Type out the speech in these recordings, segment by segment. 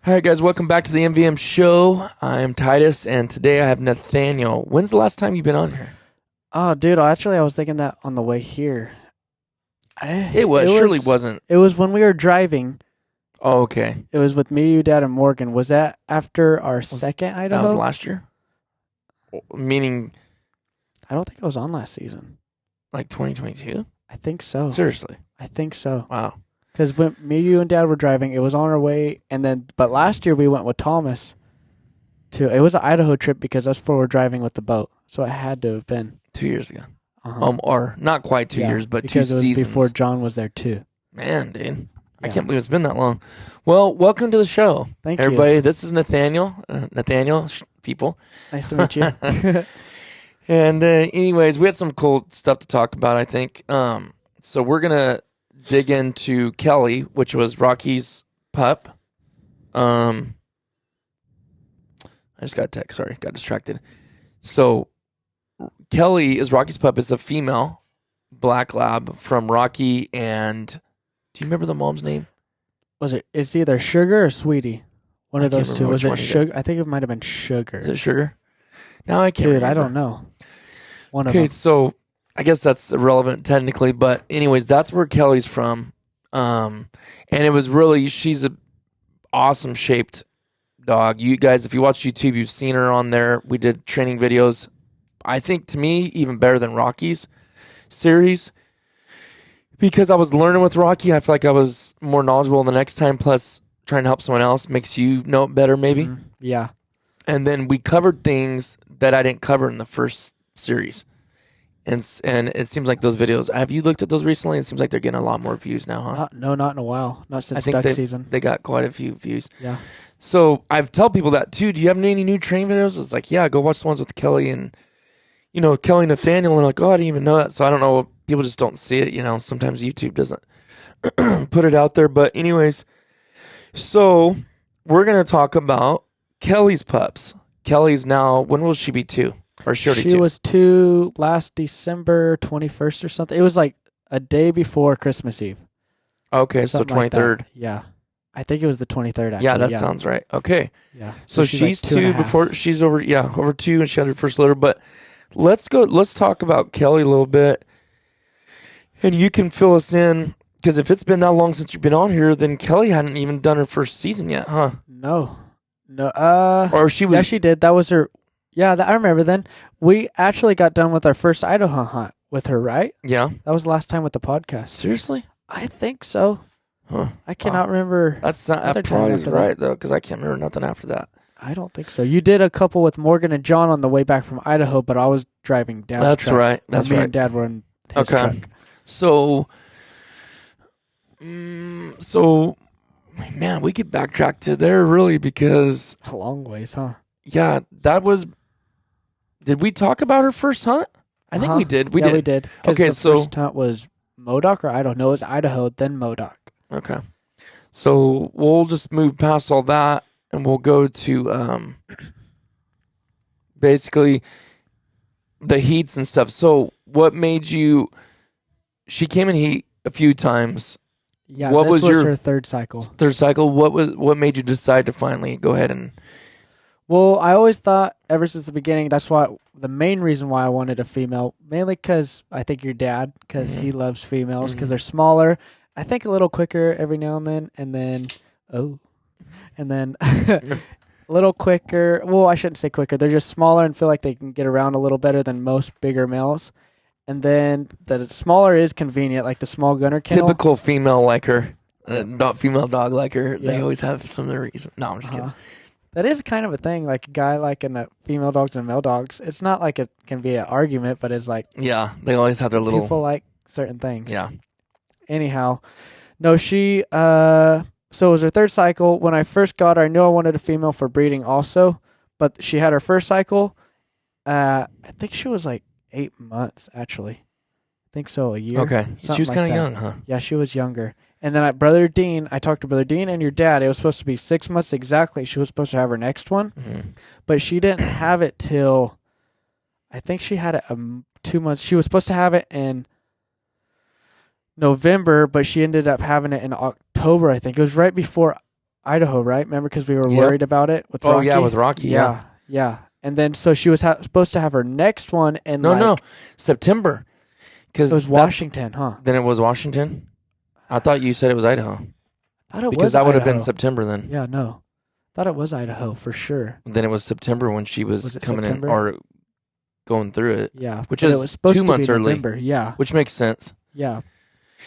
All right, guys, welcome back to the MVM Show. I am Titus, and today I have Nathaniel. When's the last time you've been on here? Oh, dude, I was thinking that on the way here. Surely wasn't. It was when we were driving. Oh, okay. It was with me, you, Dad, and Morgan. Was that after our second Idaho? That was last year? Meaning, I don't think I was on last season. like 2022? I think so. Seriously? I think so. Wow. Because when me, you, and Dad were driving, it was on our way. But last year we went with Thomas. It was an Idaho trip because us four were driving with the boat. So it had to have been 2 years ago. Uh-huh. Or not quite 2 years, but 2 because seasons. it was before John was there too. Man, dude. I Yeah. can't believe it's been that long. Well, welcome to the show. Thank everybody. you. This is Nathaniel. People. Nice to meet you. And anyways, we had some cool stuff to talk about, I think. So we're going to dig into Kelly, which was Rocky's pup. I just got a text. Sorry, got distracted. So Kelly is Rocky's pup. It's a female black lab from Rocky. And do you remember the mom's name? It's either Sugar or Sweetie. One of those two. Was it Sugar? I think it might have been Sugar. Is it Sugar? Now I can't remember. I don't know. One of Okay, them. so I guess that's irrelevant technically, but anyways, that's where Kelly's from. And it was really, she's a awesome shaped dog. You guys, if you watch YouTube, you've seen her on there. We did training videos. I think to me, even better than Rocky's series. Because I was learning with Rocky, I feel like I was more knowledgeable the next time. Plus, trying to help someone else makes you know it better, maybe. Mm-hmm. Yeah. And then we covered things that I didn't cover in the first series. And it seems like those videos, have you looked at those recently? It seems like they're getting a lot more views now, huh? Not in a while. Not since I think duck season. They got quite a few views. Yeah. So I've tell people that too. Do you have any new training videos? It's like, yeah, go watch the ones with Kelly and, Kelly and Nathaniel. And they're like, oh, I didn't even know that. So I don't know. People just don't see it. Sometimes YouTube doesn't put it out there. But anyways, so we're going to talk about Kelly's pups. Kelly's now, when will she be 2? Or she already 2? She was 2 last December 21st or something. It was like a day before Christmas Eve. Okay, so 23rd. Like yeah. I think it was the 23rd, actually. Yeah, that sounds right. Okay. Yeah. So she's like 2 before she's over 2, and she had her first litter. But let's talk about Kelly a little bit. And you can fill us in, because if it's been that long since you've been on here, then Kelly hadn't even done her first season yet, huh? No. Or she was. Yeah, she did. That was her. Yeah, I remember then. We actually got done with our first Idaho hunt with her, right? Yeah. That was the last time with the podcast. Seriously? I think so. Huh. I cannot remember. That probably is right, though, because I can't remember nothing after that. I don't think so. You did a couple with Morgan and John on the way back from Idaho, but I was driving Dad's truck. That's right. That's me right. and Dad were in his truck. So, man, we could backtrack to there really, because A long ways, huh? yeah, that was. Did we talk about her first hunt? I think we did. We did. Okay, so first hunt was Modoc or Idaho? No, it was Idaho, then Modoc. Okay. So we'll just move past all that, and we'll go to basically the heats and stuff. So what made you? She came in heat a few times. Yeah, what this was your her third cycle. Third cycle. What made you decide to finally go ahead and? Well, I always thought ever since the beginning, that's why the main reason why I wanted a female, mainly because I think your dad, because he loves females, because they're smaller. I think a little quicker every now and then a little quicker. Well, I shouldn't say quicker. They're just smaller and feel like they can get around a little better than most bigger males. And then the smaller is convenient, like the small gunner kennel. Typical female like her, not female dog like her. Yeah. They always have some of the reason. No, I'm just kidding. That is kind of a thing, like a guy liking female dogs and male dogs. It's not like it can be an argument, but it's like... Yeah, they always have their little... People like certain things. Yeah. Anyhow, no, she... So it was her third cycle. When I first got her, I knew I wanted a female for breeding also, but she had her first cycle. I think she was like 8 months, actually. I think so, a year. Okay. She was kind of young, huh? Yeah, she was younger. And then I talked to Brother Dean and your dad. It was supposed to be 6 months exactly. She was supposed to have her next one. Mm-hmm. But she didn't have it till, I think she had it 2 months. She was supposed to have it in November, but she ended up having it in October, I think. It was right before Idaho, right? Remember, because we were Yep. worried about it with Rocky? Oh, yeah, with Rocky, yeah. Yeah. And then, so she was supposed to have her next one in No, September. It was Washington, huh? Then it was Washington? I thought you said it was Idaho. I thought it Because was that would have been Idaho. September then. Yeah, no. Thought it was Idaho for sure. Then it was September when she was it coming September? in or going through it. Yeah. Which but is it was supposed 2 to months be early. November. Yeah. Which makes sense. Yeah.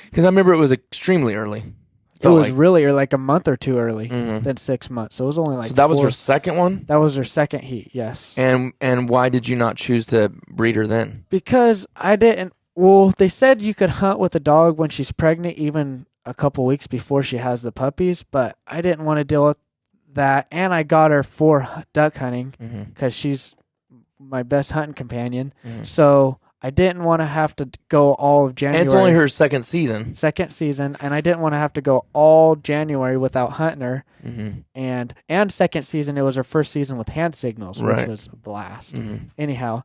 Because I remember it was extremely early. It was really like a month or two early Mhm. than 6 months. So it was only like So that was her second one? That was her second heat, yes. And why did you not choose to breed her then? Because I didn't. Well, they said you could hunt with a dog when she's pregnant, even a couple weeks before she has the puppies. But I didn't want to deal with that, and I got her for duck hunting because she's my best hunting companion. So I didn't want to have to go all of January. And it's only her second season. Second season, and I didn't want to have to go all January without hunting her. And second season, it was her first season with hand signals, which was a blast. Anyhow,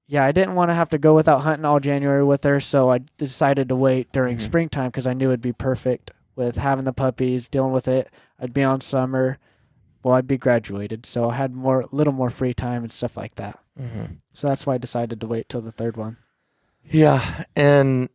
yeah, I didn't want to have to go without hunting all January with her, so I decided to wait during springtime because I knew it'd be perfect with having the puppies, dealing with it. I'd be on summer. Well, I'd be graduated, so I had little more free time and stuff like that. So that's why I decided to wait till the third one. Yeah, and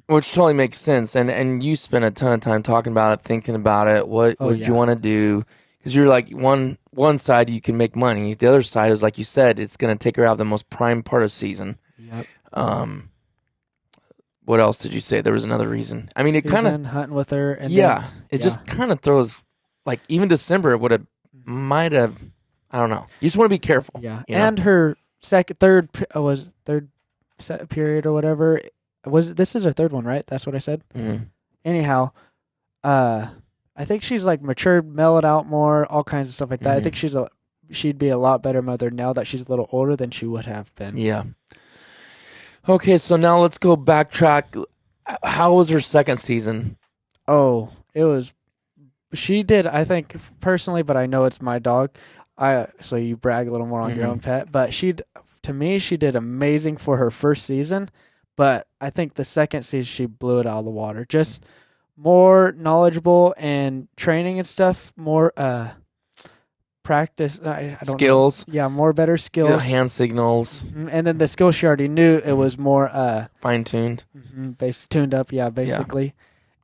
which totally makes sense. And you spent a ton of time talking about it, thinking about it. What you want to do? Because you're like one side you can make money. The other side is like you said, it's going to take her out of the most prime part of season. Yep. What else did you say? There was another reason. I mean, it kind of hunting with her. And just kind of throws like even December it might have. I don't know. You just want to be careful. Yeah, and her third set period or whatever this is her third one, right? That's what I said. Anyhow, I think she's like matured, mellowed out more, all kinds of stuff like that. I think she'd be a lot better mother now that she's a little older than she would have been. Yeah. Okay, so now let's go backtrack. How was her second season? Oh, it was. She did, I think, personally, but I know it's my dog. So you brag a little more on your own pet, but to me, she did amazing for her first season. But I think the second season, she blew it out of the water. Just more knowledgeable and training and stuff. More practice. I don't skills. know. Yeah, more better skills. Hand signals. And then the skills she already knew, it was more fine-tuned. Tuned up, basically. Yeah.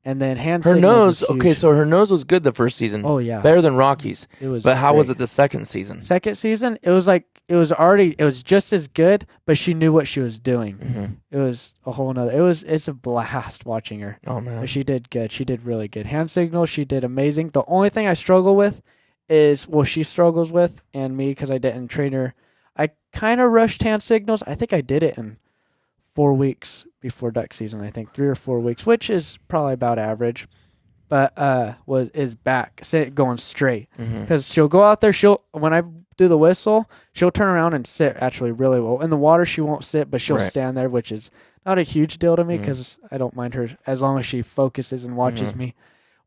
And then hand her signals. Nose, okay, so her nose was good the first season. Oh, yeah. Better than Rocky's. It was. But how great. was it the second season? Second season, it was just as good, but she knew what she was doing. It was a whole nother. It's a blast watching her. Oh, man. But she did good. She did really good. Hand signals, she did amazing. The only thing I struggle with is, she struggles with, and me, because I didn't train her. I kind of rushed hand signals. I think I did it in 4 weeks before duck season, I think 3 or 4 weeks, which is probably about average. But is back going straight because she'll go out there. When I do the whistle, she'll turn around and sit actually really well. In the water, she won't sit, but she'll stand there, which is not a huge deal to me because I don't mind her as long as she focuses and watches me.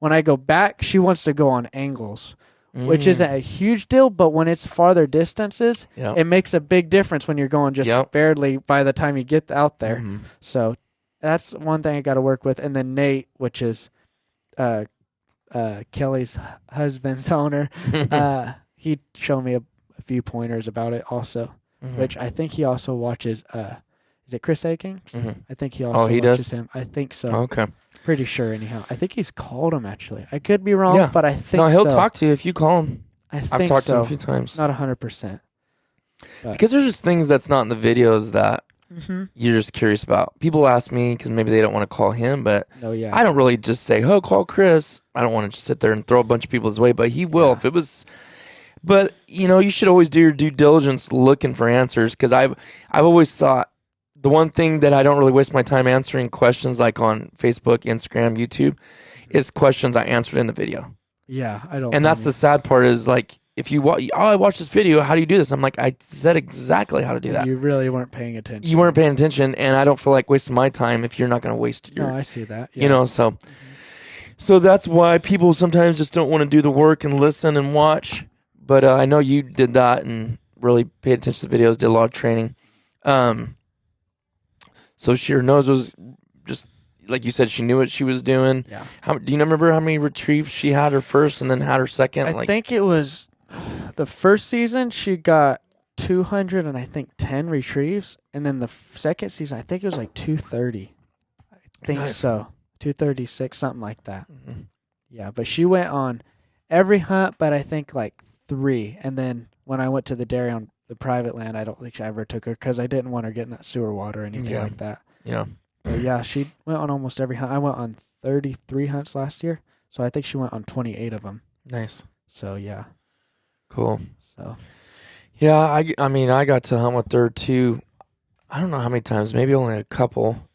When I go back, she wants to go on angles, which isn't a huge deal. But when it's farther distances, it makes a big difference when you're going just barely by the time you get out there. So that's one thing I got to work with. And then Nate, which is Kelly's husband's owner, he showed me a few pointers about it also, which I think he also watches. Is it Chris Aiken? I think he also watches him. I think so. Okay. Pretty sure anyhow. I think he's called him actually. I could be wrong, but I think so. No, he'll talk to you if you call him. I've talked to him a few times. Not 100%. Because there's just things that's not in the videos that you're just curious about. People ask me because maybe they don't want to call him, but I don't really just say, "Oh, call Chris." I don't want to just sit there and throw a bunch of people his way, but he will if it was. But you should always do your due diligence looking for answers because I've always thought the one thing that I don't really waste my time answering questions like on Facebook, Instagram, YouTube is questions I answered in the video. Yeah, I don't. And that's the sad part is like. If you I watched this video, how do you do this? I'm like, I said exactly how to do that. You really weren't paying attention. You weren't paying attention, and I don't feel like wasting my time if you're not going to waste your. No, I see that. Yeah. So that's why people sometimes just don't want to do the work and listen and watch. But I know you did that and really paid attention to the videos, did a lot of training. So your nose was just like you said, she knew what she was doing. Yeah. Do you remember how many retrieves she had her first and then had her second? I think it was the first season she got 200 and I think 10 retrieves, and then the second season I think it was like 230. I think Nice. so. 236, something like that. Mm-hmm. Yeah, but she went on every hunt, but I think like 3. And then when I went to the dairy on the private land, I don't think I ever took her because I didn't want her getting that sewer water or anything like that. Yeah. But yeah, she went on almost every hunt. I went on 33 hunts last year, so I think she went on 28 of them. Nice. So yeah. Cool. So. Yeah, I mean, I got to hunt with her too. I don't know how many times, maybe only a couple.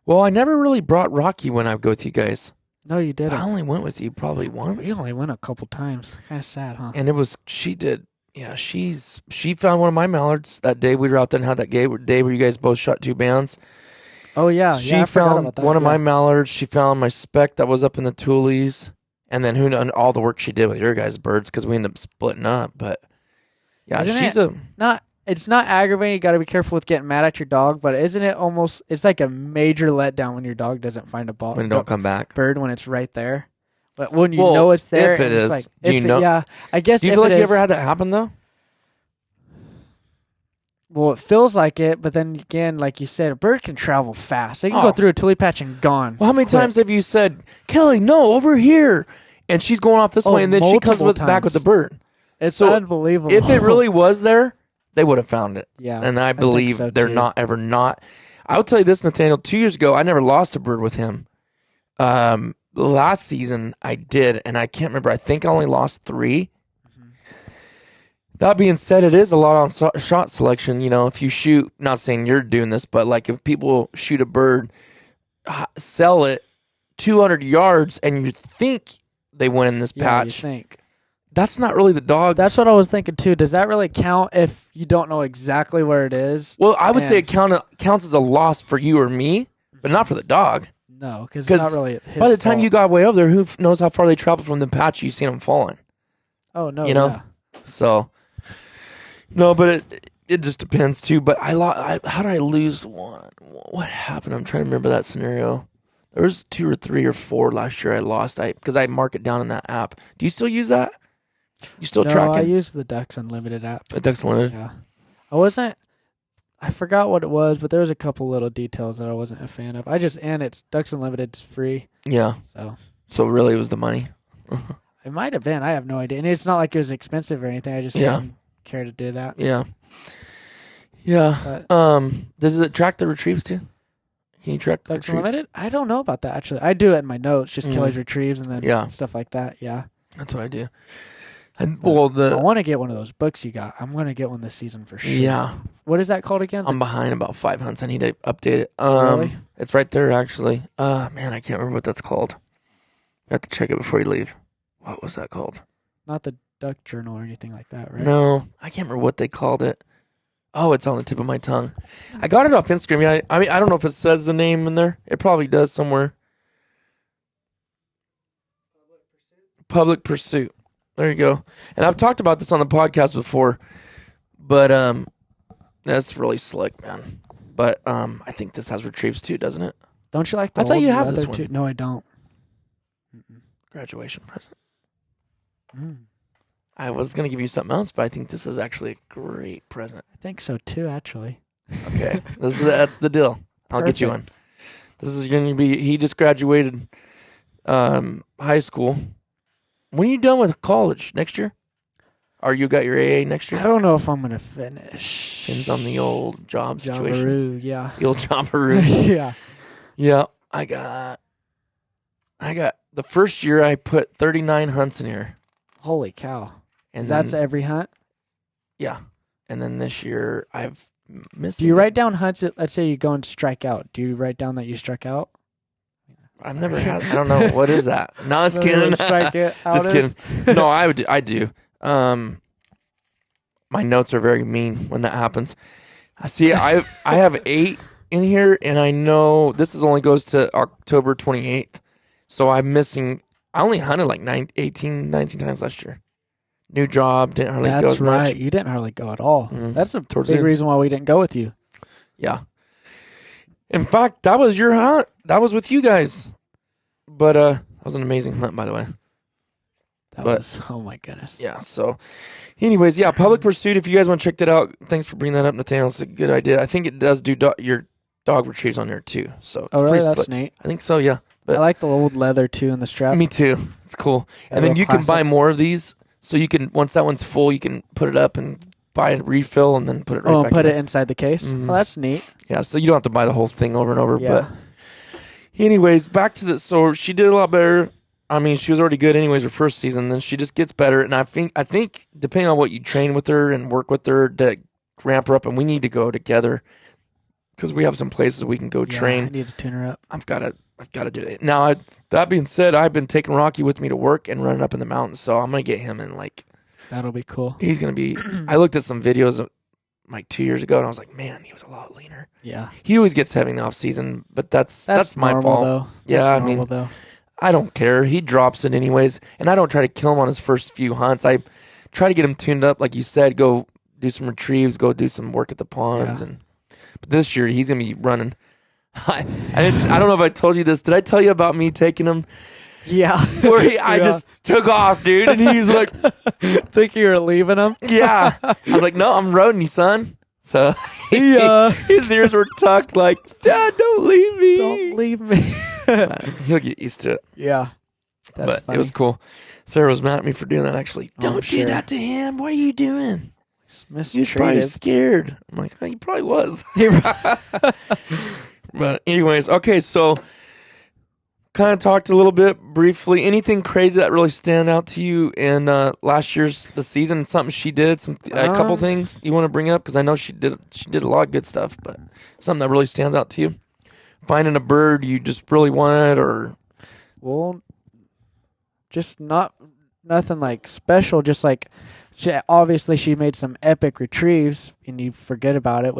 Well, I never really brought Rocky when I would go with you guys. No, you didn't. I only went with you probably once. We only went a couple times. Kind of sad, huh? And it was, she found one of my mallards that day we were out there and had that day where you guys both shot 2 bands. Oh, yeah. She I forgot found about that. one of my mallards. She found my speck that was up in the Toolies. And then who knows all the work she did with your guys' birds because we ended up splitting up. But yeah, It's not aggravating. You got to be careful with getting mad at your dog, but isn't it almost? It's like a major letdown when your dog doesn't find a ball. when it don't come back. Bird when it's right there, but when you know it's there, if it is, like, do you know? Yeah, I guess. Do you feel like you ever had that happen though? Well, it feels like it, but then again, like you said, a bird can travel fast. They can go through a tule patch and gone. Well, how many times have you said, Kelly, no, over here, and she's going off this way, and then she comes back with the bird? It's unbelievable. If it really was there, they would have found it. Yeah, and I believe so they're too. not ever not. I'll tell you this, Nathaniel. 2 years ago, I never lost a bird with him. Last season, I did, and I can't remember. I think I only lost 3. That being said, it is a lot on shot selection. You know, if you shoot, not saying you're doing this, but like if people shoot a bird, sell it 200 yards, and you think they went in this patch, you think. That's not really the dog. That's what I was thinking too. Does that really count if you don't know exactly where it is? Well, I would say it counts as a loss for you or me, but not for the dog. No, because it's not really his by the time fault. you got way over there, who knows how far they traveled from the patch you've seen them falling? Oh no, you know. Yeah. So, no, but it just depends too. But how did I lose one? What happened? I'm trying to remember that scenario. There was 2 or 3 or 4 last year I lost. Because I mark it down in that app. Do you still use that? You still track it? No, I use the Ducks Unlimited app. The Ducks Unlimited? Yeah. I forgot what it was, but there was a couple little details that I wasn't a fan of. And it's Ducks Unlimited's free. Yeah. So really it was the money? It might have been. I have no idea. And it's not like it was expensive or anything. I just didn't care to do that. Yeah. Yeah. But, does it track the retrieves too? Can you track Ducks retrieves? Unlimited? I don't know about that, actually. I do it in my notes, just Kelly's retrieves and then stuff like that. Yeah. That's what I do. And, well, I want to get one of those books you got. I'm going to get one this season for sure. Yeah. What is that called again? I'm behind about 5 hunts. I need to update it. Really? It's right there, actually. Man, I can't remember what that's called. You have to check it before you leave. What was that called? Not the Duck Journal or anything like that, right? No, I can't remember what they called it. Oh, it's on the tip of my tongue. I got it off Instagram. Yeah, I mean, I don't know if it says the name in there. It probably does somewhere. Public Pursuit. There you go. And I've talked about this on the podcast before, but that's really slick, man. But I think this has retrieves too, doesn't it? Don't you like the I thought old you had this leather one. too? No, I don't. Graduation present. Mm. I was going to give you something else, but I think this is actually a great present. I think so too, actually. Okay. That's the deal. I'll get you one. This is going to be, he just graduated high school. When are you done with college? Next year? Or you got your AA next year? I don't know if I'm going to finish. Depends on the old job situation. Jobberoo, yeah. The old jobberoo. Yeah. Yeah. I got the first year I put 39 hunts in here. Holy cow. And that's every hunt? Yeah. And then this year I've missed. Do you write down hunts that, let's say you go and strike out? Do you write down that you struck out? I've never had. I don't know what is that. No, just kidding. Just kidding. No, I do. My notes are very mean when that happens. I see. I have 8 in here, and I know this only goes to October 28th. So I'm missing. I only hunted like 19 times last year. New job, didn't hardly go as much. That's right. You didn't hardly go at all. Mm-hmm. That's a big reason why we didn't go with you. Yeah. In fact, that was your hunt. that was with you guys. But that was an amazing hunt, by the way. Oh my goodness. Yeah, so anyways, yeah, Public Pursuit, if you guys want to check that out, thanks for bringing that up, Nathaniel. It's a good idea. I think it does do your dog retrieves on there too. So it's really? pretty That's slick. neat. I think so, yeah. But I like the old leather too in the strap. Me too. It's cool. That And then real you can buy classic. more of these. So you can, once that one's full, you can put it up and buy a refill and then put it right back put in. it inside the case. Mhm. Oh, that's neat. Yeah, so you don't have to buy the whole thing over and over. Yeah. But anyways, back to the, so she did a lot better. I mean, she was already good anyways her first season. Then she just gets better. And I think depending on what you train with her and work with her to ramp her up, and we need to go together because we have some places we can go train. I need to tune her up. I've got to do it. Now, that being said, I've been taking Rocky with me to work and running up in the mountains. So I'm going to get him in That'll be cool. he's going to be, I looked at some videos of, 2 years ago and I was like, man, he was a lot leaner. Yeah. He always gets heavy in the off season, but that's my normal, fault. Though. Yeah, That's I normal, mean, though. I don't care. He drops it anyways, and I don't try to kill him on his first few hunts. I try to get him tuned up, like you said, go do some retrieves, go do some work at the ponds. Yeah. But this year, he's going to be running. I don't know if I told you this. Did I tell you about me taking him? Yeah. Where I just took off, dude, and he's like, think you were leaving him? yeah. I was like, no, I'm roading you, son. So See ya. his ears were tucked like, Dad, don't leave me. Don't leave me. He'll get used to it. Yeah. That's But funny. it was cool. Sarah was mad at me for doing that, actually. Oh, Don't do sure. that to him. What are you doing? He's He was probably mistreated. scared. I'm like, oh, he probably was. But anyways, okay, so kind of talked a little bit briefly. Anything crazy that really stand out to you in last year's the season? Something she did, a couple things you want to bring up because I know she did a lot of good stuff, but something that really stands out to you. Finding a bird you just really wanted, or Well, just nothing like special. Just like obviously she made some epic retrieves, and you forget about it,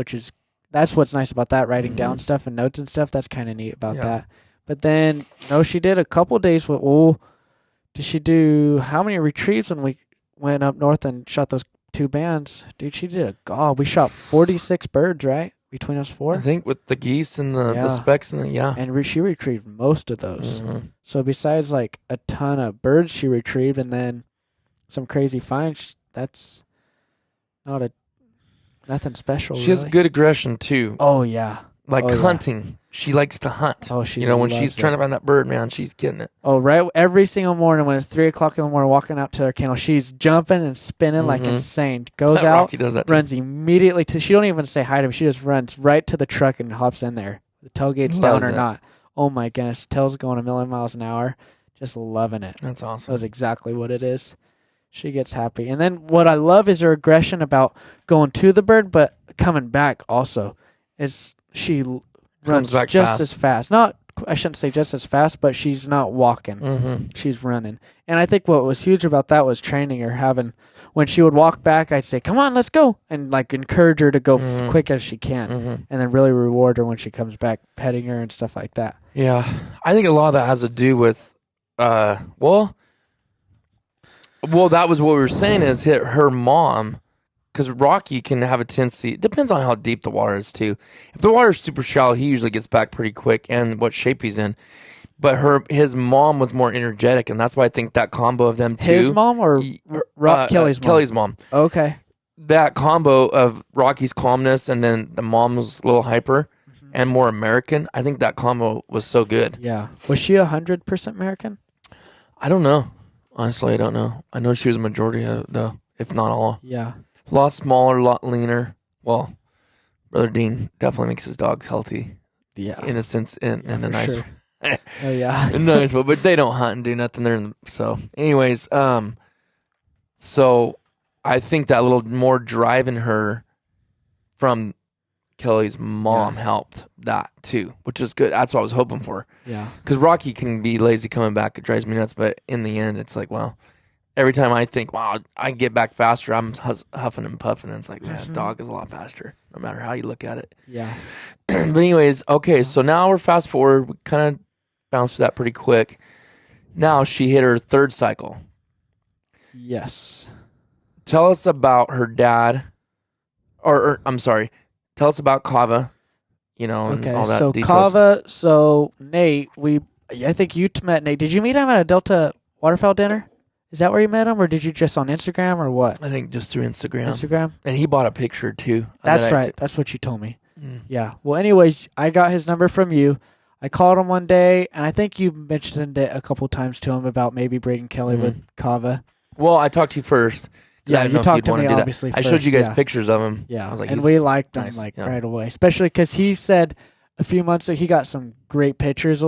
that's what's nice about that. Writing down stuff and notes and stuff. That's kind of neat about that. But then she did a couple days with. Well, did she do how many retrieves when we went up north and shot those 2 bands? Dude, she did we shot 46 birds, right? Between us 4. I think with the geese and the specks and And she retrieved most of those. Mm-hmm. So besides like a ton of birds she retrieved and then some crazy finds, that's nothing special. She has good aggression too. Oh yeah. Like yeah. hunting. She likes to hunt. Oh, she when loves she's it. trying to find that bird, man, she's getting it. Oh, right. Every single morning when it's 3:00 in the morning, walking out to her kennel, she's jumping and spinning like insane. Goes out, Rocky does that too. runs immediately to. She don't even say hi to me. She just runs right to the truck and hops in there. The tailgate's down or not. Oh my goodness, tail's going a million miles an hour. Just loving it. That's awesome. That's exactly what it is. She gets happy. And then what I love is her aggression about going to the bird, but coming back also. She runs back just fast. as fast. I shouldn't say just as fast, but she's not walking. Mm-hmm. She's running. And I think what was huge about that was training her. When she would walk back, I'd say, come on, let's go. And like encourage her to go quick as she can. Mm-hmm. And then really reward her when she comes back, petting her and stuff like that. Yeah. I think a lot of that has to do with, well, that was what we were saying is her mom, because Rocky can have a tendency, it depends on how deep the water is too. If the water is super shallow, he usually gets back pretty quick and what shape he's in. But his mom was more energetic, and that's why I think that combo of them two. His mom or Kelly's mom? Kelly's mom. Okay. That combo of Rocky's calmness and then the mom was a little hyper and more American, I think that combo was so good. Yeah. Was she 100% American? I don't know. Honestly, I don't know. I know she was a majority of though, if not all. Yeah. A lot smaller, a lot leaner. Well, Brother Dean definitely makes his dogs healthy. Yeah. In a sense, in a nice sure. Oh yeah. nice way. But they don't hunt and do nothing. So anyways, so I think that little more drive in her from Kelly's mom helped that too, which is good. That's what I was hoping for. Yeah. Because Rocky can be lazy coming back. It drives me nuts. But in the end, it's like, well, every time I think, wow, I can get back faster, I'm huffing and puffing. And it's like, man, dog is a lot faster, no matter how you look at it. Yeah. But anyways, okay, so now we're fast forward. We kind of bounced through that pretty quick. Now she hit her 3rd cycle. Yes. Tell us about her dad. Or I'm sorry. Tell us about Kava and all Okay, that so details. Kava, so Nate, I think you met Nate. Did you meet him at a Delta waterfowl dinner? Is that where you met him, or did you just on Instagram, or what? I think just through Instagram. Instagram? And he bought a picture, too. That's right. That's what you told me. Mm. Yeah. Well, anyways, I got his number from you. I called him one day, and I think you mentioned it a couple times to him about maybe breeding Kelly with Kava. Well, I talked to you first. Yeah, I you talked to me, obviously, I showed you guys first, pictures of him. Yeah, I was like, and we liked him nice. right away, especially because he said a few months ago he got some great pictures.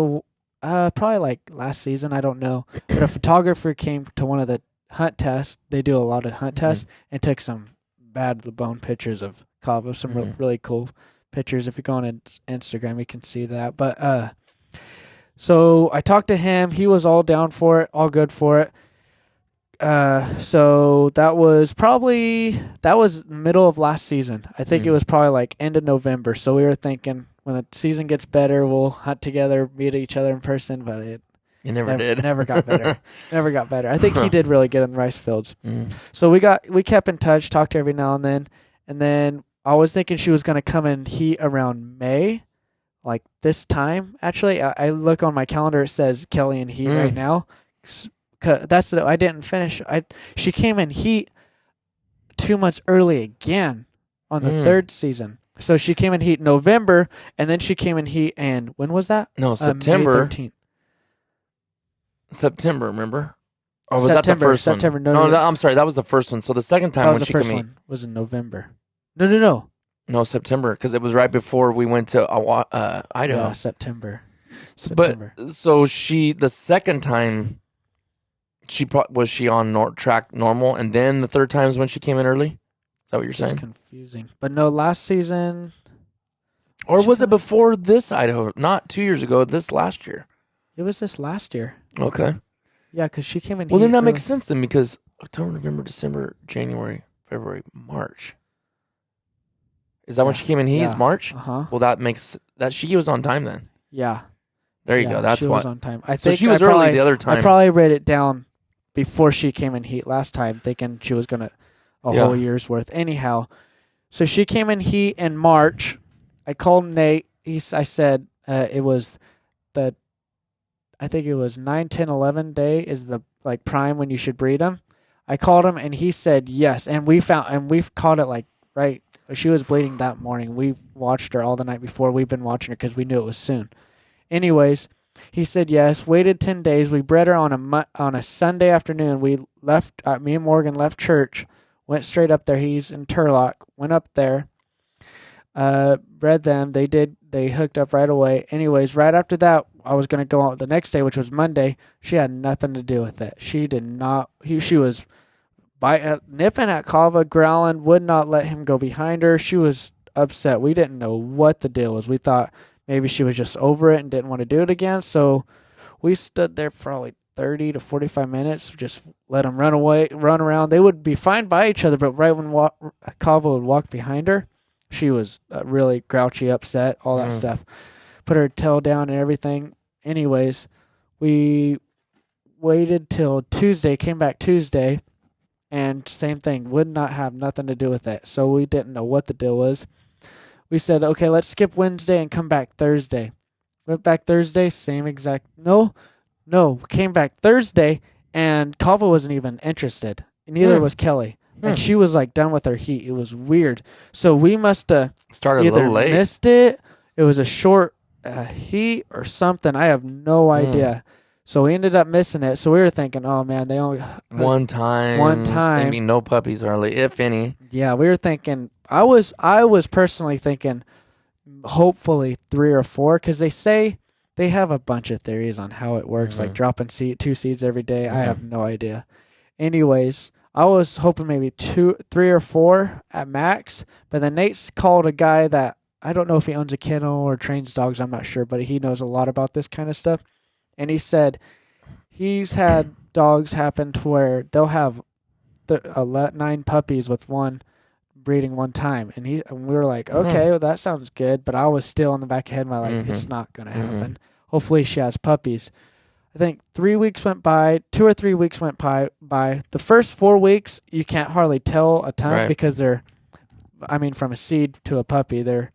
Probably like last season, I don't know. But a photographer came to one of the hunt tests. They do a lot of hunt tests and took some bad the bone pictures of Kava. Some really cool pictures. If you go on Instagram, you can see that. But so I talked to him. He was all down for it, all good for it. So that was middle of last season. I think it was probably like end of November. So we were thinking when the season gets better, we'll hunt together, meet each other in person. But it never did. Never got better. Never got better. I think he did really good in the rice fields. So we kept in touch, talked to her every now and then. And then I was thinking she was going to come in heat around May, like this time. Actually, I look on my calendar. It says Kelly in heat right now. I didn't finish. She came in heat 2 months early again on the third season. So she came in heat November, and then she came in heat, and when was that? No, September. May 13th. September, remember? Or was September, that the first September, one? No, I'm sorry. That was the first one. So the second time when she came in was in November. No. No, September, because it was right before we went to Idaho. Yeah, September. But so the second time, was she on track normal, and then the third time is when she came in early? Is that what you're saying? It's confusing. But no, last season. Or was it before this Idaho? Not 2 years ago, this last year. It was this last year. Okay. Yeah, because she came in. Well, then that makes sense then, because October, November, December, January, February, March. Is that when she came in? Is March? Well, that makes that she was on time then. Yeah. There you go. That's she why. was on time. So she was early the other time. I probably read it down before she came in heat last time, thinking she was gonna a whole year's worth. Anyhow, so she came in heat in March. I called Nate. I said it was I think it was 9, 10, 11 day is the prime when you should breed them. I called him and he said yes, and we've caught it right. She was bleeding that morning. We watched her all the night before. We've been watching her because we knew it was soon. Anyways, he said yes. Waited 10 days. We bred her on a Sunday afternoon. We left. Me and Morgan left church. Went straight up there. He's in Turlock. Went up there. Bred them. They hooked up right away. Anyways, right after that, I was going to go out the next day, which was Monday. She had nothing to do with it. She did not. She was nipping at Kava, growling, would not let him go behind her. She was upset. We didn't know what the deal was. We thought maybe she was just over it and didn't want to do it again. So we stood there for probably 30 to 45 minutes, just let them run around. They would be fine by each other, but right when Kava would walk behind her, she was really grouchy, upset, all that stuff. Put her tail down and everything. Anyways, we waited till Tuesday, came back Tuesday, and same thing, would not have nothing to do with it. So we didn't know what the deal was. We said, okay, let's skip Wednesday and come back Thursday. Went back Thursday, same exact. No, came back Thursday, and Kava wasn't even interested. Neither was Kelly. Like she was done with her heat. It was weird. So we must have started a little late. Missed it. It was a short heat or something. I have no idea. So we ended up missing it. So we were thinking, oh man, they only one time. Maybe no puppies early, if any. Yeah, we were thinking. I was personally thinking, hopefully 3 or 4, because they say they have a bunch of theories on how it works, like dropping 2 seeds every day. I have no idea. Anyways, I was hoping maybe 2, 3 or 4 at max. But then Nate's called a guy that I don't know if he owns a kennel or trains dogs. I'm not sure, but he knows a lot about this kind of stuff. And he said he's had dogs happen to where they'll have 9 puppies with one breeding one time. And we were like, okay, well, that sounds good. But I was still in the back of my head, it's not going to happen. Hopefully she has puppies. I think 3 weeks went by, 2 or 3 weeks went by. The first 4 weeks, you can't hardly tell a ton because from a seed to a puppy, they're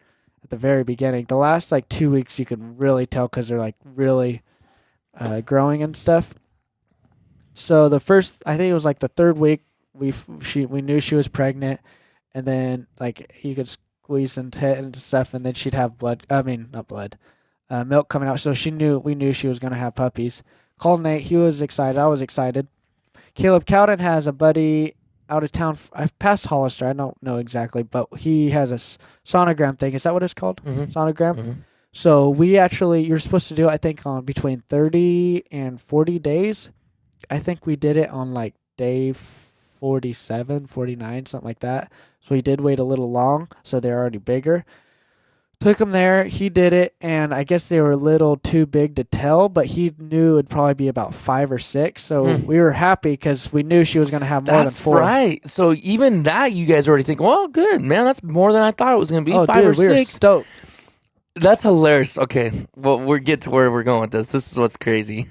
the very beginning. The last like 2 weeks you can really tell because they're like really growing and stuff. So the first, I think it was like the third week, we knew she was pregnant, and then like you could squeeze into stuff, and then she'd have milk coming out. So we knew she was gonna have puppies. Called Nate. He was excited. I was excited. Caleb Cowden has a buddy out of town. I've passed Hollister. I don't know exactly, but he has a sonogram thing. Is that what it's called? Mm-hmm. Sonogram. Mm-hmm. So you're supposed to do it, I think, on between 30 and 40 days. I think we did it on like day 47, 49, something like that. So we did wait a little long, so they're already bigger. Took him there. He did it, and I guess they were a little too big to tell, but he knew it'd probably be about 5 or 6. So we were happy because we knew she was going to have more than 4. That's right. So even that, you guys already think, well, good, man. That's more than I thought it was going to be. 5 or 6. We were stoked. That's hilarious. Okay, well, we'll get to where we're going with this. This is what's crazy.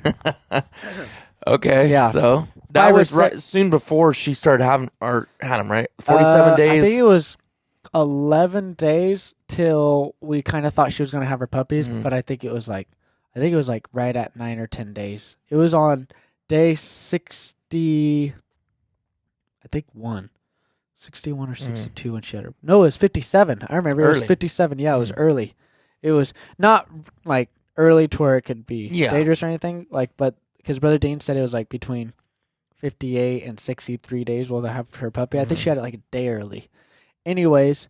Okay, yeah. So that was right soon before she started had him, right? 47 days. I think it was 11 days till we kind of thought she was going to have her puppies, but I think it was like right at 9 or 10 days. It was on day 60, I think 61 or 62 when she had her. No, it was 57. I remember it was 57. Yeah, it was early. It was not like early to where it could be dangerous or anything, but because Brother Dean said it was like between 58 and 63 days while they have her puppy. I think she had it like a day early. Anyways,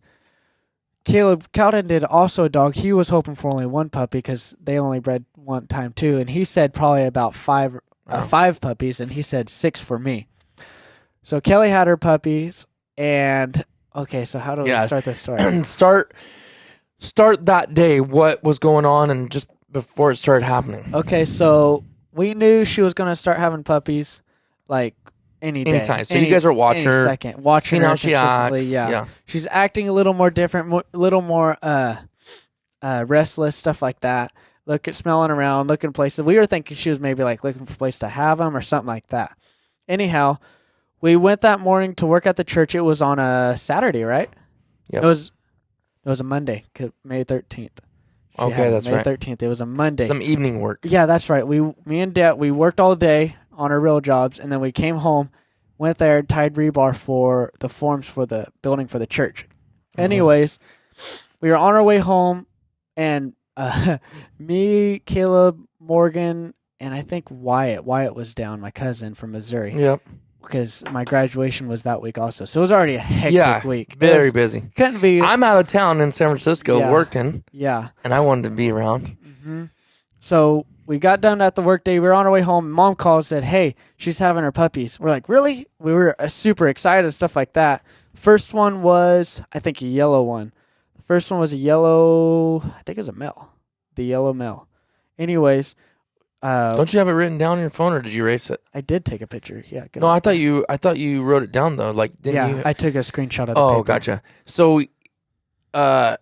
Caleb Cowden did also a dog. He was hoping for only 1 puppy because they only bred one time too, and he said probably about 5 puppies, and he said 6 for me. So Kelly had her puppies, and okay, so how do we start this story? Start that day. What was going on, and just before it started happening. Okay, so we knew she was going to start having puppies like anytime. So you guys are watching her, watching her how she acts. Yeah, she's acting a little more different, a little more restless, stuff like that. Smelling around, looking places. We were thinking she was maybe like looking for a place to have them or something like that. Anyhow, we went that morning to work at the church. It was on a Saturday, right? Yep. It was a Monday, May 13th. Okay, that's right. May 13th. It was a Monday. Some evening work. Yeah, that's right. Me and Dad, we worked all day on our real jobs, and then we came home, went there, tied rebar for the forms for the building for the church. Anyways, we were on our way home, and me, Caleb, Morgan, and I think Wyatt was down, my cousin from Missouri. Yep. Because my graduation was that week also. So it was already a hectic week. Very busy. Couldn't be. I'm out of town in San Francisco working. Yeah. And I wanted to be around. Mm-hmm. So we got done at the work day. We were on our way home. Mom called and said, hey, she's having her puppies. We're like, really? We were super excited and stuff like that. First one was, I think, a yellow one. The first one was a yellow, I think it was a male. The yellow male. Anyways. Don't you have it written down on your phone, or did you erase it? I did take a picture. Yeah. No, I thought you wrote it down though. Like, didn't you? I took a screenshot of the paper. Oh, gotcha. So, what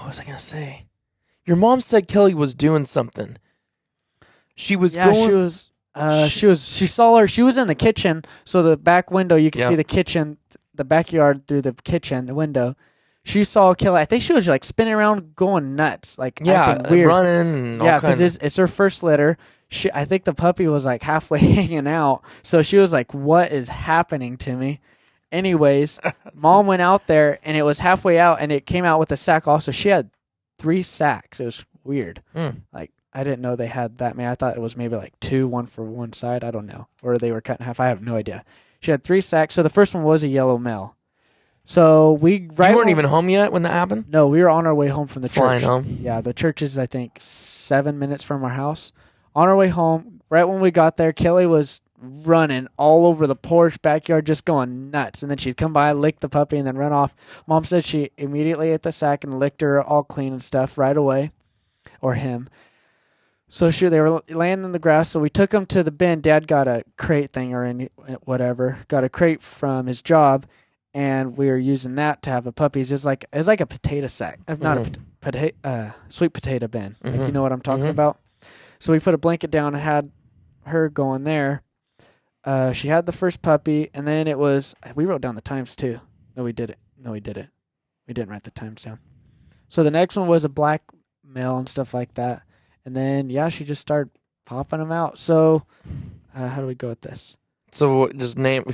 was I gonna say? Your mom said Kelly was doing something. She was going. She saw her. She was in the kitchen, so the back window you can see the kitchen, the backyard through the kitchen window. She saw Kelly. I think she was like spinning around, going nuts, like acting weird, running. And because it's her first litter. I think the puppy was like halfway hanging out, so she was like, "What is happening to me?" Anyways, Mom went out there, and it was halfway out, and it came out with a sack. Also, she had 3 sacks. It was weird. Like I didn't know they had that many. I thought it was maybe like 2, one for one side. I don't know, or they were cut in half. I have no idea. She had 3 sacks. So the first one was a yellow male. So you weren't even home yet when that happened? No, we were on our way home from the church. Flying home? Yeah, the church is, I think, 7 minutes from our house. On our way home, right when we got there, Kelly was running all over the porch, backyard, just going nuts. And then she'd come by, lick the puppy, and then run off. Mom said she immediately ate the sack and licked her all clean and stuff right away. Or him. So they were laying in the grass, so we took them to the bin. Dad got a crate thing or whatever. Got a crate from his job. And we were using that to have the puppies. It's like a potato sack, not a sweet potato bin. Like, you know what I'm talking about? So we put a blanket down and had her going there. She had the first puppy, and then we wrote down the times too. No, we did it. We didn't write the times down. So the next one was a black male and stuff like that. And then, she just started popping them out. So how do we go with this? So just name.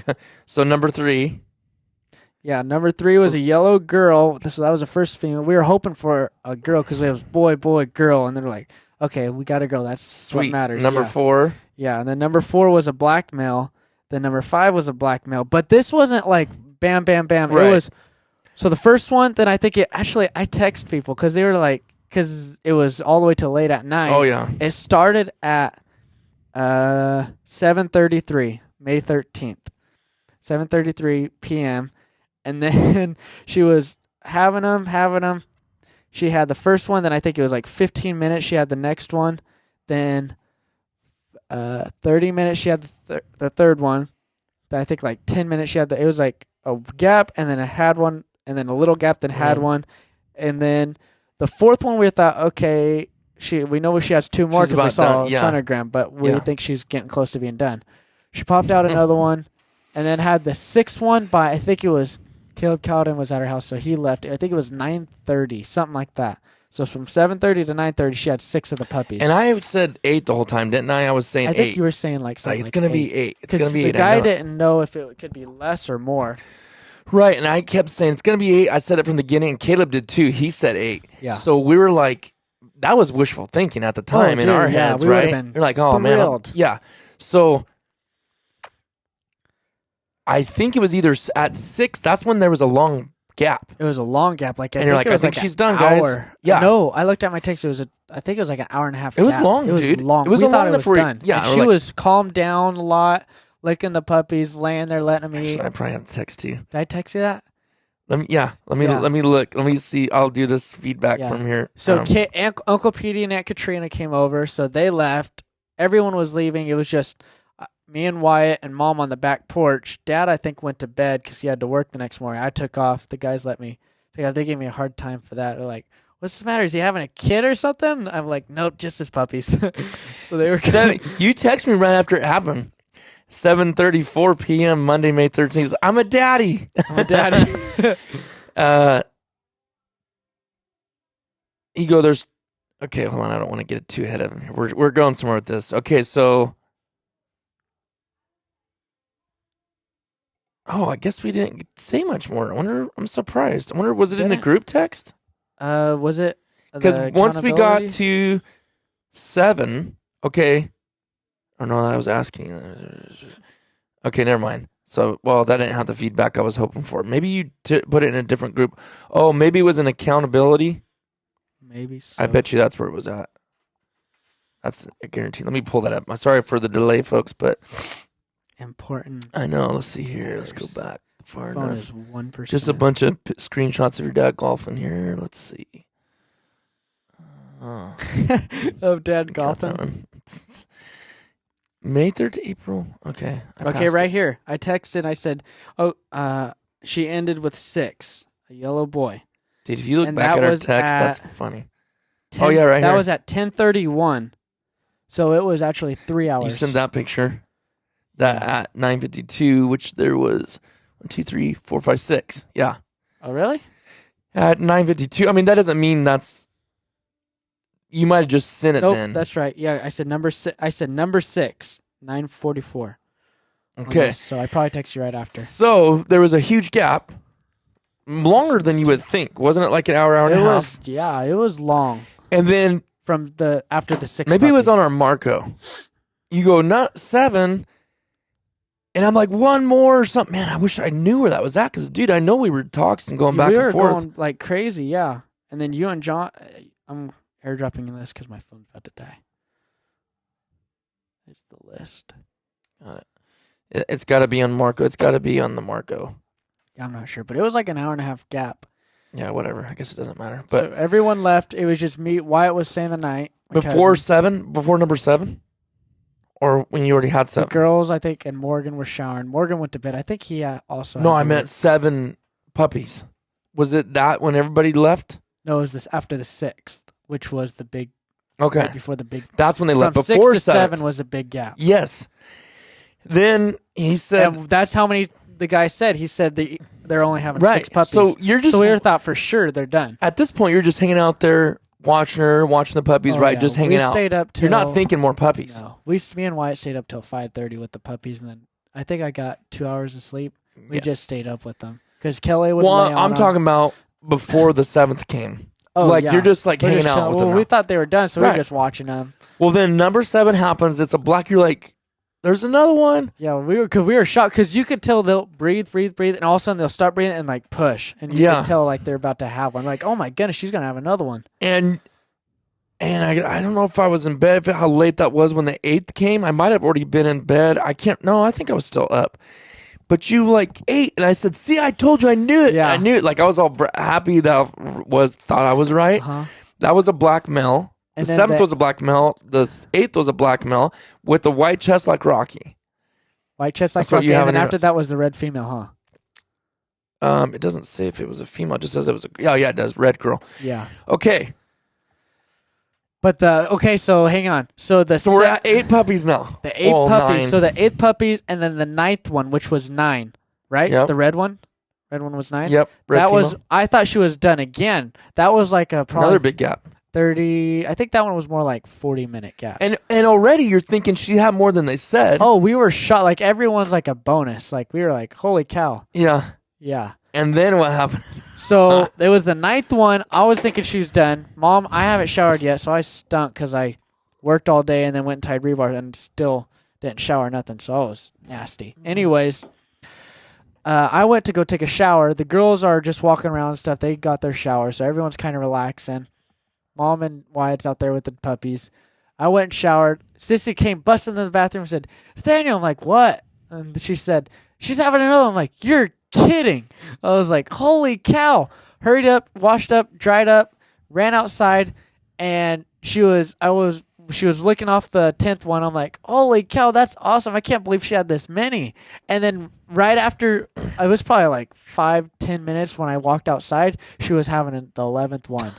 So number 3. Yeah, number 3 was a yellow girl. That was the first female. We were hoping for a girl because it was boy, girl. And they're like, okay, we got a girl. That's sweet. What matters. Number 4. Yeah, and then number 4 was a black male. Then number 5 was a black male. But this wasn't like bam, bam, bam. Right. It was, so the first one, then I think I text people because they were like, because it was all the way till late at night. Oh, yeah. It started at 7:33, May 13th, 7:33 p.m. And then she was having them. She had the first one, then I think it was like 15 minutes. She had the next one. Then 30 minutes, she had the third one. Then I think like 10 minutes, she had it was like a gap, and then I had one, and then a little gap, then had one. And then the fourth one, we thought, okay, we know she has 2 more because we saw a sonogram, but we think she's getting close to being done. She popped out another one, and then had the 6th one by, I think it was, Caleb Cowden was at her house, so he left. I think it was 9:30, something like that. So from 7:30 to 9:30, she had 6 of the puppies. And I said 8 the whole time, didn't I? I was saying 8. I think you were saying like something it's going to be 8. It's going to be 8. Because the guy didn't know if it could be less or more. Right, and I kept saying it's going to be 8. I said it from the beginning, and Caleb did too. He said 8. Yeah. So we were like, that was wishful thinking at the time in our heads, right? You're like, oh, thrilled. Man. Yeah. So I think it was either at 6. That's when there was a long gap. It was a long gap. Like, and you're like, I think she's done, hour. Guys. Yeah. No, I looked at my text. I think it was like an hour and a half. It was long, dude. It was long. It was we long thought it enough was done. Yeah. And she was calmed down a lot, licking the puppies, laying there, letting them eat. I probably have to text you. Did I text you that? Let me look. Let me see. I'll do this feedback from here. So Uncle Petey and Aunt Katrina came over, so they left. Everyone was leaving. It was just me and Wyatt and Mom on the back porch. Dad, I think, went to bed because he had to work the next morning. I took off. The guys let me. They gave me a hard time for that. They're like, "What's the matter? Is he having a kid or something?" I'm like, "Nope, just his puppies." So they were. You text me right after it happened. 7:34 p.m. Monday, May 13th. I'm a daddy. Ego, there's... Okay, hold on. I don't want to get too ahead of him. We're going somewhere with this. Okay, so... Oh, I guess we didn't say much more. I'm surprised. I wonder, was it in the group text? Was it? Because once we got to 7, okay... Oh, no, I was asking. Okay, never mind. So, that didn't have the feedback I was hoping for. Maybe you put it in a different group. Oh, maybe it was an accountability. Maybe so. I bet you that's where it was at. That's a guarantee. Let me pull that up. I'm sorry for the delay, folks, but... Important. I know. Let's see here. Let's go back far phone enough. Is 1%. Just a bunch of screenshots of your dad golfing here. Let's see. Of Dad golfing? May 3rd to April. Okay. Okay, right here. I texted. I said, she ended with 6. A yellow boy. Dude, if you look back at our text, that's funny. 10, right here. That was at 10:31. So it was actually 3 hours. You sent that picture. That at 9:52, which there was 1, 2, 3, 4, 5, 6. Yeah. Oh, really? At 9:52. I mean, that doesn't mean that's... You might have just sent it then. That's right. Yeah, I said number 6. 9:44. Okay. So I probably text you right after. So there was a huge gap, longer than you would think, wasn't it? Like an hour and a half. Yeah, it was long. And then from after the 6. Maybe it was on our Marco. You go not 7, and I'm like 1 more or something. Man, I wish I knew where that was at because, dude, I know we were talking and going back and forth. We were going like crazy, yeah. And then you and John, I'm airdropping this because my phone's about to die. It's the list. Got it. It's got to be on Marco. It's got to be on the Marco. Yeah, I'm not sure, but it was like an hour and a half gap. Yeah, whatever. I guess it doesn't matter. But so everyone left. It was just me. Wyatt was staying the night. Before 7? Before number 7? Or when you already had 7? The girls, I think, and Morgan were showering. Morgan went to bed. I think he also... No, I meant 7 puppies. Was it that when everybody left? No, it was this after the 6th, which was the big... Okay. Right before the big... That's when they left. From Before 6 to 7 was a big gap. Yes. Then he said... And that's how many the guy said. He said they're only having Right. 6 puppies. So you're just so we thought for sure they're done. at this point you're just hanging out there watching the puppies, Oh, right? yeah. Just hanging we out. Stayed up till, you're not thinking more puppies. No, me and Wyatt stayed up till 5:30 with the puppies, and then I think I got 2 hours of sleep. We just stayed up with them because Kelly would. Well, lay on I'm them. talking about before the 7th came. Oh, like yeah. you're just like We're hanging just out chilling. with Well, them. we now. thought they were done, so we Right. were just watching them. Well, then number 7 happens. It's a black. You're like, there's another one. Yeah, we were shocked because you could tell they'll breathe, and all of a sudden they'll stop breathing and like push, and you could tell like they're about to have one. Like, oh my goodness, she's gonna have another one. And I don't know if I was in bed, how late that was when the 8th came. I might have already been in bed. I think I was still up. But you like ate, and I said, "See, I told you, I knew it. Yeah. I knew it." Like I was all happy that thought I was right. Uh-huh. That was a black male. And The then 7th was a black male. The 8th was a black male with the white chest like Rocky. White chest like That's what Rocky, you have and then in your after notes. that was the red female, huh? It doesn't say if it was a female. It just says it was a. Yeah, it does. Red girl. Yeah. Okay, But so hang on. So we're at 8 puppies now. The 8 puppies. 9. So the 8 puppies, and then the 9th one, which was 9, right? Yep. The red one. Red one was 9. Yep. Red that female. was. I thought she was done again. That was like a probably Another big gap. 30. I think that one was more like 40-minute gap. And already you're thinking she had more than they said. Oh, we were shocked. Like everyone's like a bonus. Like we were like, holy cow. Yeah. Yeah. And then what happened? So it was the 9th one. I was thinking she was done. Mom, I haven't showered yet, so I stunk because I worked all day and then went and tied rebar and still didn't shower nothing. So I was nasty. Anyways, I went to go take a shower. The girls are just walking around and stuff. They got their shower, so everyone's kind of relaxing. Mom and Wyatt's out there with the puppies. I went and showered. Sissy came busting into the bathroom and said, "Nathaniel," I'm like, "What?" And she said, "She's having another one." I'm like, "You're kidding." I was like, holy cow. Hurried up, washed up, dried up, ran outside, and she was licking off the 10th one. I'm like, holy cow, that's awesome. I can't believe she had this many. And then right after, it was probably like 5-10 minutes when I walked outside, she was having the 11th one.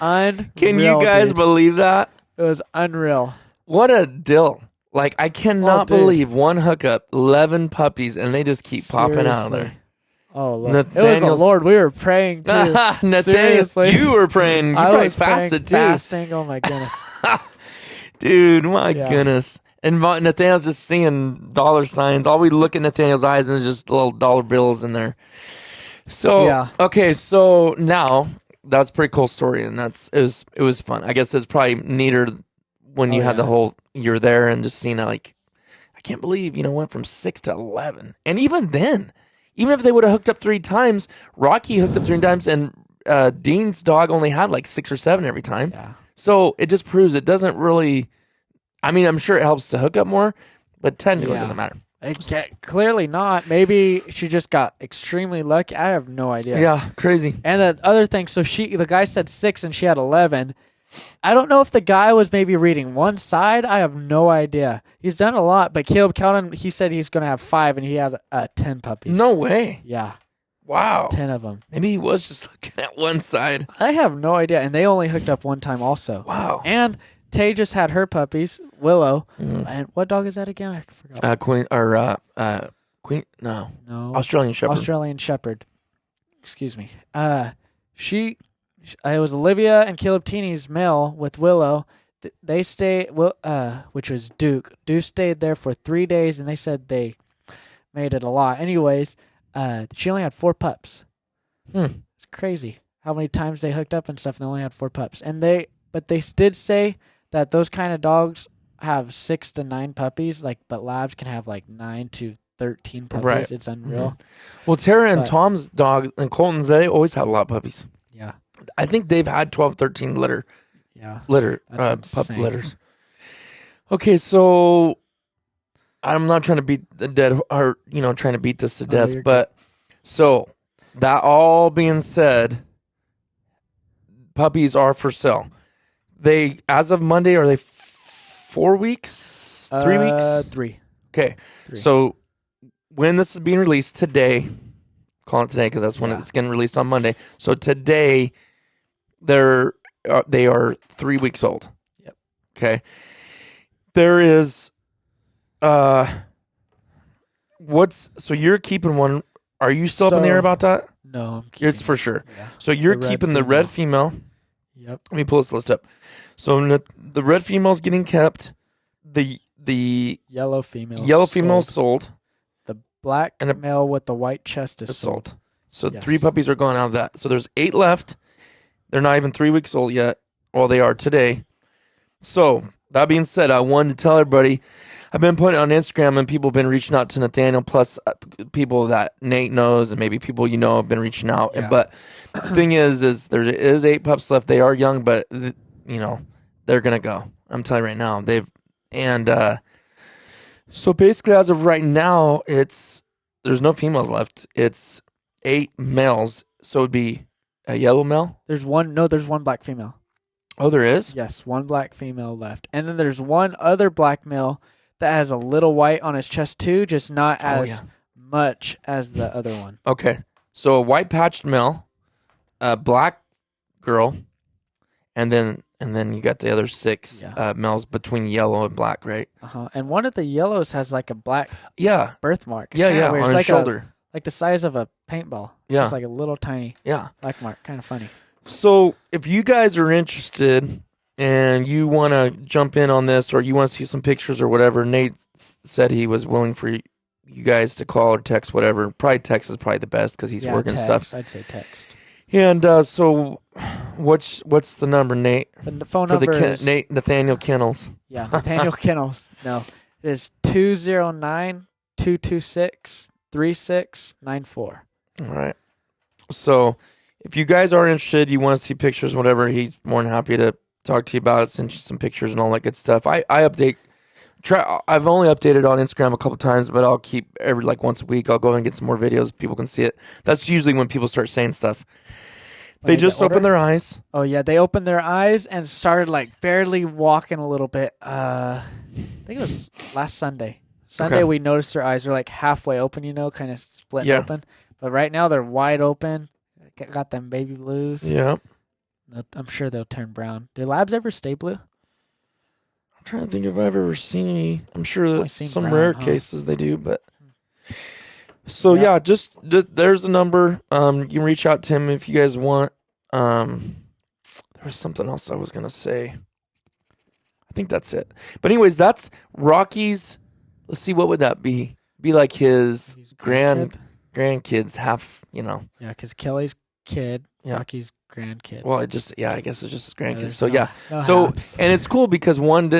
Unreal. Can you guys dude. believe that? It was unreal. What a deal. Like, I cannot dude. believe one hookup, 11 puppies, and they just keep popping out of there. Seriously. Oh, Lord. It was the Nathaniel's- Lord. We were praying too. Nathaniel, Seriously. you were praying. You I probably was praying, fasted too. fasting. Oh my goodness. Dude, my Yeah. goodness. And Nathaniel's just seeing dollar signs. All we look at Nathaniel's eyes and there's just little dollar bills in there. So, Yeah. okay, so now that's a pretty cool story, and it was fun. I guess it's probably neater when you had the whole you're there and just seeing it like, I can't believe, went from 6 to 11. And even then, even if they would have hooked up 3 times, Rocky hooked up 3 times, and Dean's dog only had like 6 or 7 every time. Yeah. So it just proves it doesn't really. I mean, I'm sure it helps to hook up more, but technically it doesn't matter. Clearly not. Maybe she just got extremely lucky. I have no idea. Yeah, crazy. And the other thing, so the guy said 6 and she had 11. I don't know if the guy was maybe reading one side. I have no idea. He's done a lot, but Caleb counted. He said he's going to have 5, and he had 10 puppies. No way. Yeah. Wow. 10 of them. Maybe he was just looking at one side. I have no idea. And they only hooked up one time also. Wow. And Tay just had her puppies, Willow. And what dog is that again? I forgot. Queen. No, No. Australian Shepherd. Australian Shepherd. Excuse me. It was Olivia and Caleb Teeny's male with Willow. They stayed, which was Duke. Duke stayed there for 3 days, and they said they made it a lot. Anyways, she only had 4 pups. It's crazy how many times they hooked up and stuff, and they only had 4 pups. But they did say that those kind of dogs have 6 to 9 puppies, but labs can have 9 to 13 puppies. Right. It's unreal. Mm-hmm. Well, Tara and Tom's dog and Colton's, they always had a lot of puppies. Yeah. I think they've had 12, 13 pup insane. litters. Okay, so I'm not trying to beat the dead, or trying to beat this to death, but so that all being said, puppies are for sale. They, as of Monday, are they 4 weeks, 3 weeks? 3. Okay, 3. So when this is being released today, call it today because that's when it's getting released on Monday. So today, they are 3 weeks old. Yep. Okay. There is, So you're keeping one. Are you still up in the air about that? No, I'm keeping It's for sure. Yeah. So you're The red keeping the red female. Yep. Let me pull this list up. So the red female's getting kept. The yellow female. Yellow female sold. The black and a male with the white chest is sold. So 3 puppies are going out of that. So there's 8 left. They're not even 3 weeks old yet. Well, they are today. So that being said, I wanted to tell everybody, I've been putting it on Instagram and people have been reaching out to Nathaniel, plus people that Nate knows and maybe people have been reaching out. Yeah. But the thing is there is 8 pups left. They are young, but they're gonna go. I'm telling you right now. So basically, as of right now, there's no females left. It's 8 males. So it'd be a yellow male. There's one black female. Oh, there is? Yes, one black female left. And then there's one other black male that has a little white on his chest too, just not as much as the other one. Okay. So a white patched male, a black girl, and then you got the other 6 males between yellow and black, right? And one of the yellows has like a black birthmark. It's on his shoulder. Like the size of a paintball. Yeah. It's like a little tiny black mark. Kind of funny. So if you guys are interested and you want to jump in on this or you want to see some pictures or whatever, Nate said he was willing for you guys to call or text, whatever. Probably text is probably the best because he's working stuff. I'd say text. And so what's the number, Nate? The phone number is Nathaniel Kennels. Yeah, Nathaniel Kennels. No, it is 209-226-3694. All right. So if you guys are interested, you want to see pictures, whatever, he's more than happy to talk to you about it, send you some pictures and all that good stuff. I've only updated on Instagram a couple times, but I'll keep every once a week. I'll go and get some more videos. People can see it. That's usually when people start saying stuff. They just open their eyes. Oh yeah, they opened their eyes and started barely walking a little bit. I think it was last Sunday. We noticed their eyes are halfway open, kind of split open. But right now they're wide open. Got them baby blues. Yeah. I'm sure they'll turn brown. Do labs ever stay blue? I'm trying to think if I've ever seen any. I'm sure that some brown, rare cases they do, but so just there's a number. You can reach out to him if you guys want. There was something else I was gonna say. I think that's it. But anyways, that's Rocky's. Let's see, what would that be? Be like his grandkids, half. Yeah, because Kelly's kid, Rocky's grandkid. Well, I guess it's just his grandkids. So and it's cool because one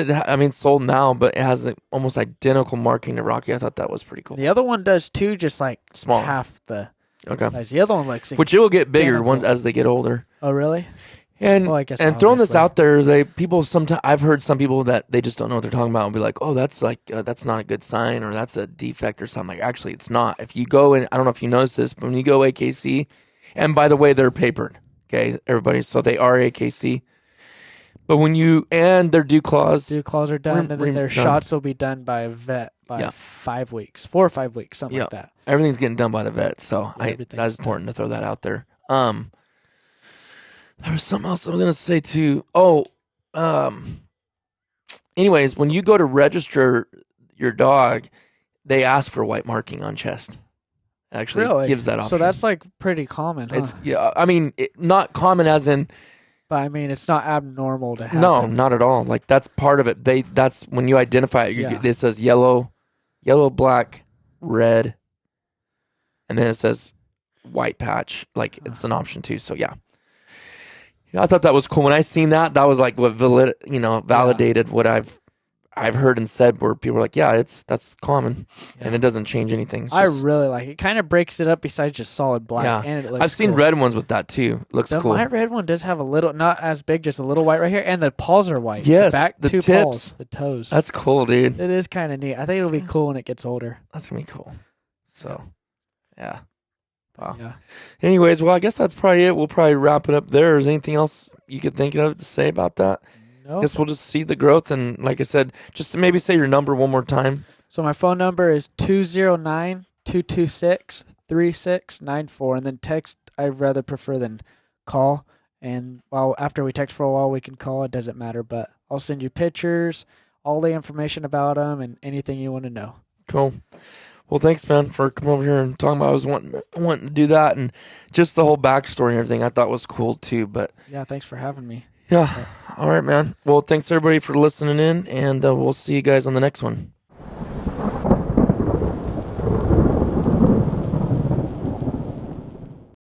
sold now, but it has almost identical marking to Rocky. I thought that was pretty cool. The other one does too, just small, half the size. The other one which it will get bigger as they get older. Oh, really? And I guess throwing this out there, I've heard some people that they just don't know what they're talking about and be like, oh, that's that's not a good sign or that's a defect or something. Actually, it's not. If you go in, I don't know if you noticed this, but when you go AKC, and by the way, they're papered. Okay, everybody. So they are AKC. But their dew claws are done, and then their shots will be done by a vet by 5 weeks, 4 or 5 weeks, something like that. Everything's getting done by the vet, so that's important to throw that out there. There was something else I was gonna say too. Anyways, when you go to register your dog, they ask for white marking on chest. Actually, gives that option. So that's pretty common. Huh? It's not common as in. But it's not abnormal to happen. No, not at all. That's part of it. That's when you identify it. It says yellow, black, red, and then it says white patch. It's an option too. So yeah, I thought that was cool. When I seen that was what validated what I've heard and said, where people are like, that's common, and it doesn't change anything. I really like it. It kind of breaks it up besides just solid black, and it looks I've seen red ones with that too. Looks cool. My red one does have a little, not as big, just a little white right here, and the paws are white. Yes, the tips, paws, the toes. That's cool, dude. It is kind of neat. I think it'll be cool when it gets older. That's gonna be cool. So, yeah. Wow. Yeah. Anyways, well, I guess that's probably it. We'll probably wrap it up there. Is anything else you could think of to say about that? No. I guess we'll just see the growth, and like I said, just to maybe say your number one more time. So my phone number is 209-226-3694, and then text I'd rather prefer than call. And after we text for a while, we can call. It doesn't matter, but I'll send you pictures, all the information about them, and anything you want to know. Cool. Well, thanks, man, for coming over here and talking about. I was wanting to do that, and just the whole backstory and everything. I thought was cool too. But Yeah, thanks for having me. yeah, all right, man. Well, thanks everybody for listening in, and we'll see you guys on the next one.